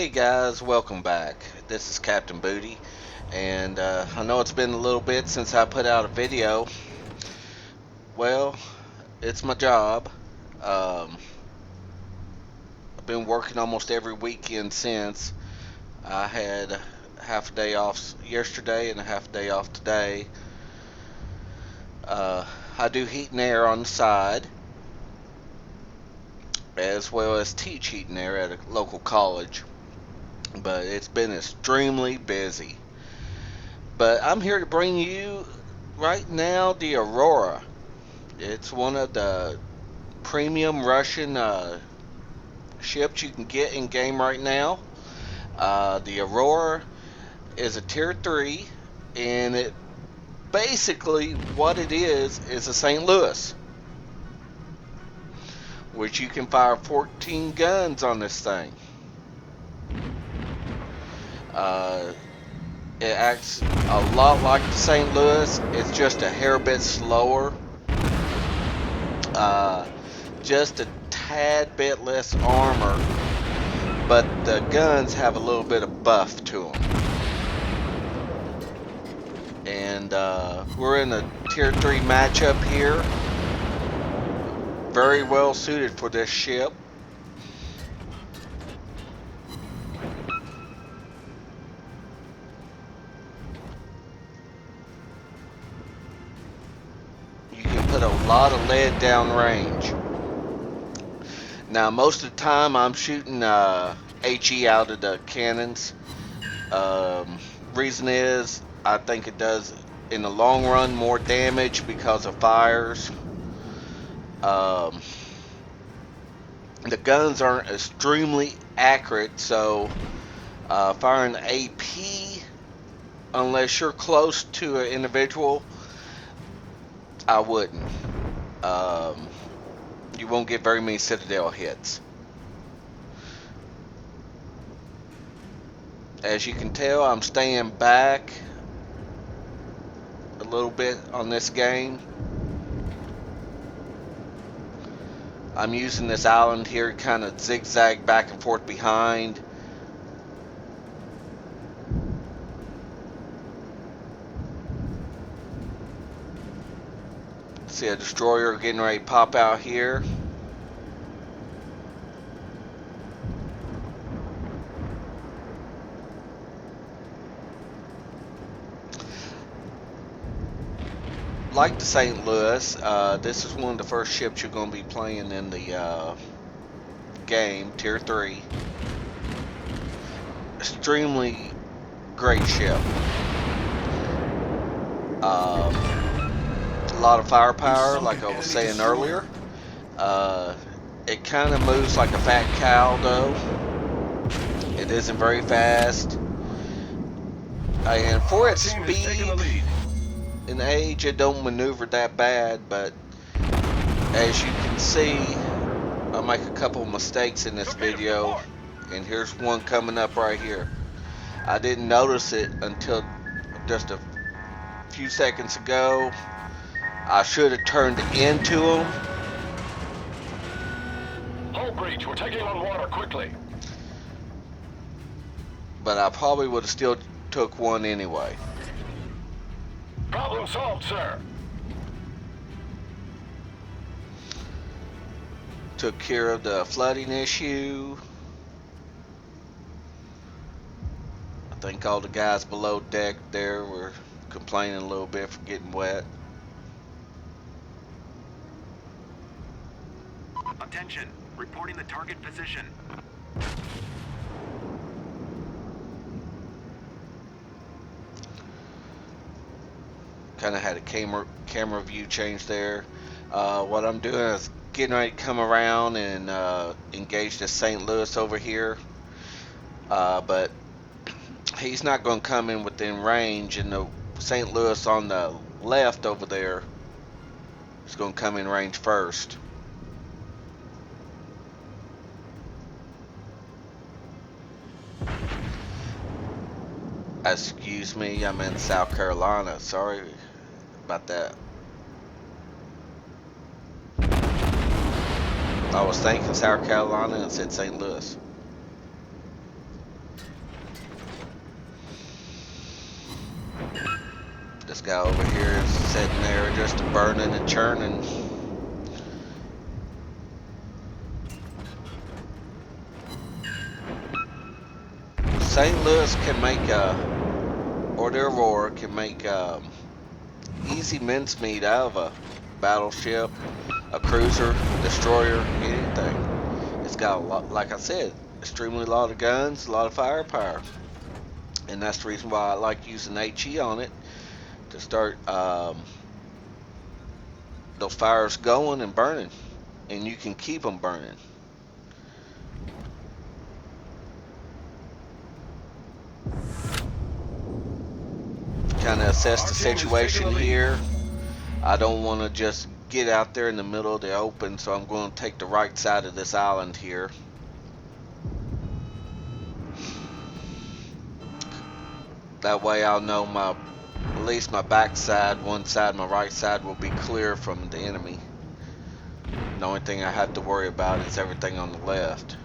Hey guys, welcome back. This is Captain Booty, and I know it's been a little bit since I put out a video. Well, it's my job. Um, I've been working almost every weekend since. I had half a day off yesterday and a half a day off today. I do heat and air on the side, as well as teach heat and air at a local college, but it's been extremely busy. But I'm here to bring you right now the Aurora. It's one of the premium Russian ships you can get in game right now. The Aurora is a tier 3, and it basically what it is a St. Louis, which you can fire 14 guns on this thing. Uh, it acts a lot like the St. Louis. It's just a hair bit slower. Just a tad bit less armor, but the guns have a little bit of buff to them. And we're in a tier 3 matchup here. Very well suited for this ship. You can put a lot of lead down range. Now, most of the time I'm shooting HE out of the cannons. Reason is, I think it does, in the long run, more damage because of fires. The guns aren't extremely accurate, so firing AP, unless you're close to an individual, I wouldn't. You won't get very many Citadel hits. As you can tell, I'm staying back a little bit on this game. I'm using this island here to kind of zigzag back and forth behind. See a destroyer getting ready to pop out here. Like the St. Louis, this is one of the first ships you're going to be playing in the game, Tier 3. Extremely great ship. A lot of firepower, like I was saying earlier. It kind of moves like a fat cow, though. It isn't very fast. And for its speed and age, it don't maneuver that bad, but as you can see, I make a couple of mistakes in this video, and here's one coming up right here. I didn't notice it until just a few seconds ago. I should have turned into him. Hull breach, we're taking on water quickly. But I probably would have still took one anyway. Problem solved, sir. Took care of the flooding issue. I think all the guys below deck there were complaining a little bit for getting wet. Attention, reporting the target position. Kind of had a camera view change there. What I'm doing is getting ready to come around and engage the St. Louis over here. But he's not going to come in within range, and the St. Louis on the left over there is going to come in range first. Excuse me, I'm in South Carolina. Sorry about that. I was thinking South Carolina and said St. Louis. This guy over here is sitting there just burning and churning. St. Louis can make or the Aurora can make easy mincemeat out of a battleship, a cruiser, destroyer, anything. It's got a lot, like I said, extremely lot of guns, a lot of firepower, and that's the reason why I like using HE on it to start those fires going and burning, and you can keep them burning. Kind of assess the situation here. I don't want to just get out there in the middle of the open, so I'm going to take the right side of this island here. That way I'll know at least my back side, one side, my right side will be clear from the enemy. The only thing I have to worry about is everything on the left.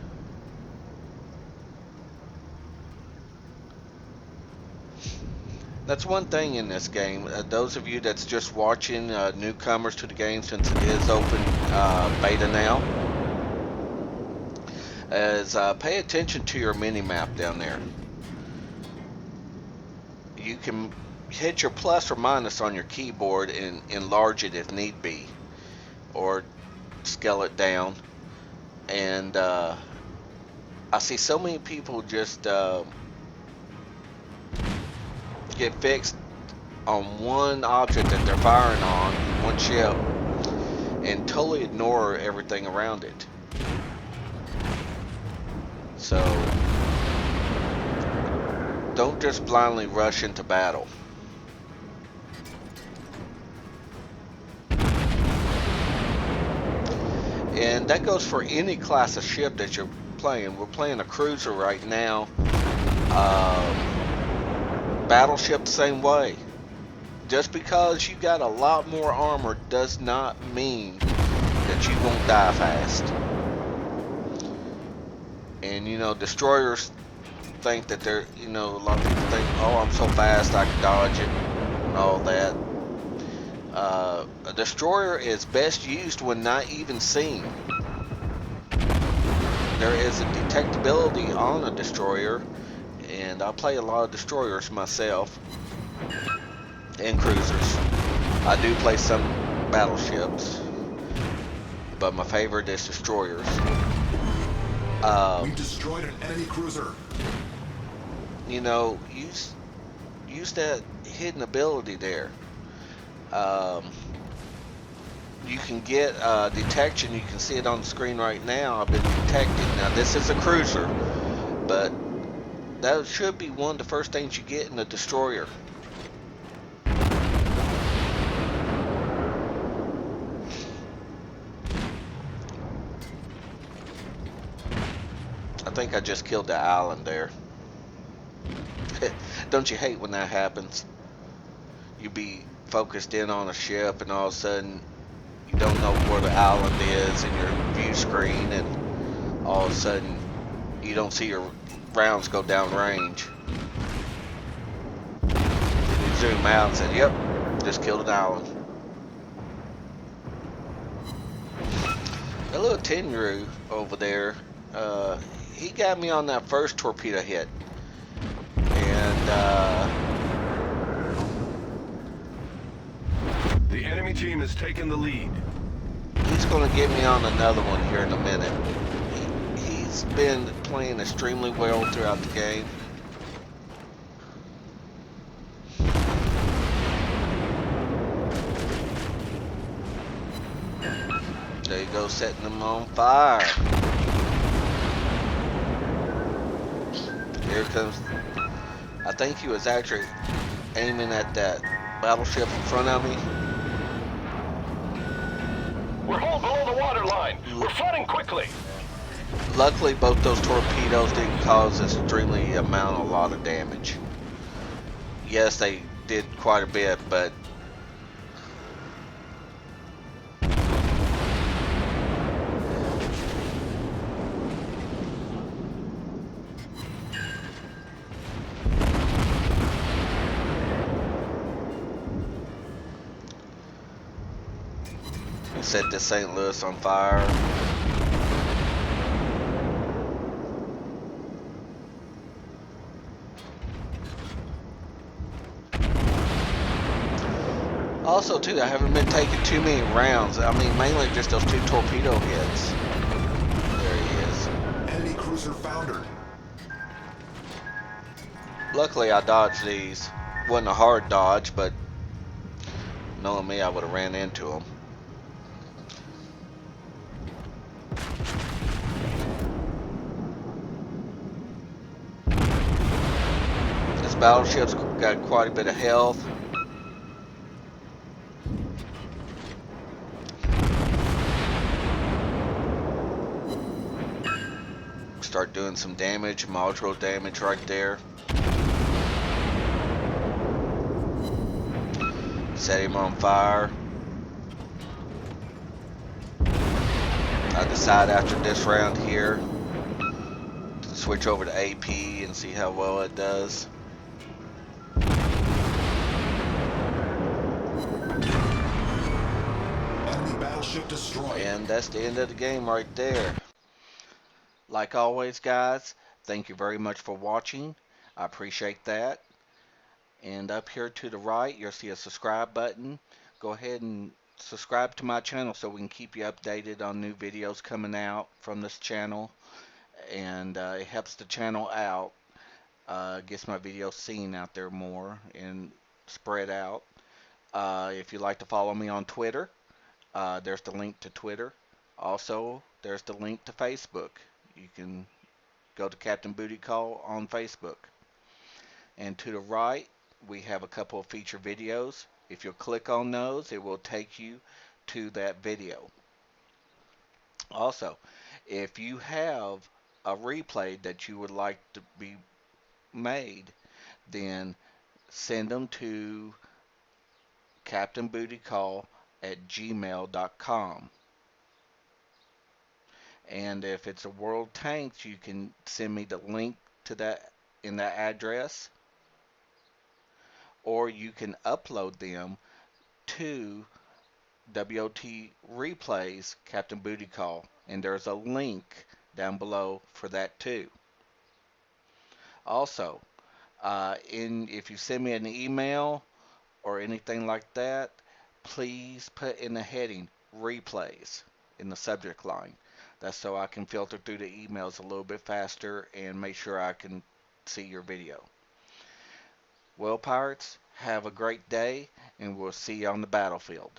That's one thing in this game. Those of you that's just watching, newcomers to the game since it is open beta now, is pay attention to your mini map down there. You can hit your plus or minus on your keyboard and enlarge it if need be, or scale it down. And I see so many people just get fixed on one object that they're firing on, one ship, and totally ignore everything around it. So don't just blindly rush into battle. And that goes for any class of ship that you're playing. We're playing a cruiser right now. Battleship the same way. Just because you got a lot more armor does not mean that you won't die fast. And you know, destroyers think that they're, you know, a lot of people think, oh, I'm so fast I can dodge it and all that. A destroyer is best used when not even seen. There is a detectability on a destroyer, and I play a lot of destroyers myself and cruisers. I do play some battleships, but my favorite is destroyers. We destroyed an enemy cruiser. You know, use that hidden ability there. You can get detection. You can see it on the screen right now. I've been detected. Now this is a cruiser, but that should be one of the first things you get in a destroyer. I think I just killed the island there. Don't you hate when that happens? You be focused in on a ship and all of a sudden you don't know where the island is in your view screen, and all of a sudden you don't see your rounds go down range. You zoom out and say, yep, just killed an island. That little Tenru over there, he got me on that first torpedo hit. And The enemy team has taken the lead. he's going to get me on another one here in a minute. He's been playing extremely well throughout the game. There you go, setting them on fire. Here comes, I think he was actually aiming at that battleship in front of me. We're hull below the water line. We're flooding quickly. Luckily, both those torpedoes didn't cause extremely a lot of damage. Yes, they did quite a bit, but Set this St. Louis on fire. Also, too, I haven't been taking too many rounds. I mean, mainly just those 2 torpedo hits. There he is. Enemy cruiser foundered. Luckily, I dodged these. Wasn't a hard dodge, but knowing me, I would have ran into them. This battleship's got quite a bit of health. Start doing some damage, module damage right there. Set him on fire. I decide after this round here to switch over to AP and see how well it does. Enemy battleship destroyed. And that's the end of the game right there. Like always, guys, thank you very much for watching. I appreciate that. And up here to the right, you'll see a subscribe button. Go ahead and subscribe to my channel so we can keep you updated on new videos coming out from this channel. And it helps the channel out. Gets my videos seen out there more and spread out. If you'd like to follow me on Twitter, there's the link to Twitter. Also, there's the link to Facebook. You can go to capt.bootycall on Facebook. And to the right, we have a couple of feature videos. If you'll click on those, it will take you to that video. Also, if you have a replay that you would like to be made, then send them to capt.bootycall@gmail.com. And if it's a World Tanks, you can send me the link to that in that address, or you can upload them to WOT Replays Captain Booty Call, and there's a link down below for that too. Also, if you send me an email or anything like that, please put in the heading replays in the subject line. That's so I can filter through the emails a little bit faster and make sure I can see your video. Well, pirates, have a great day, and we'll see you on the battlefield.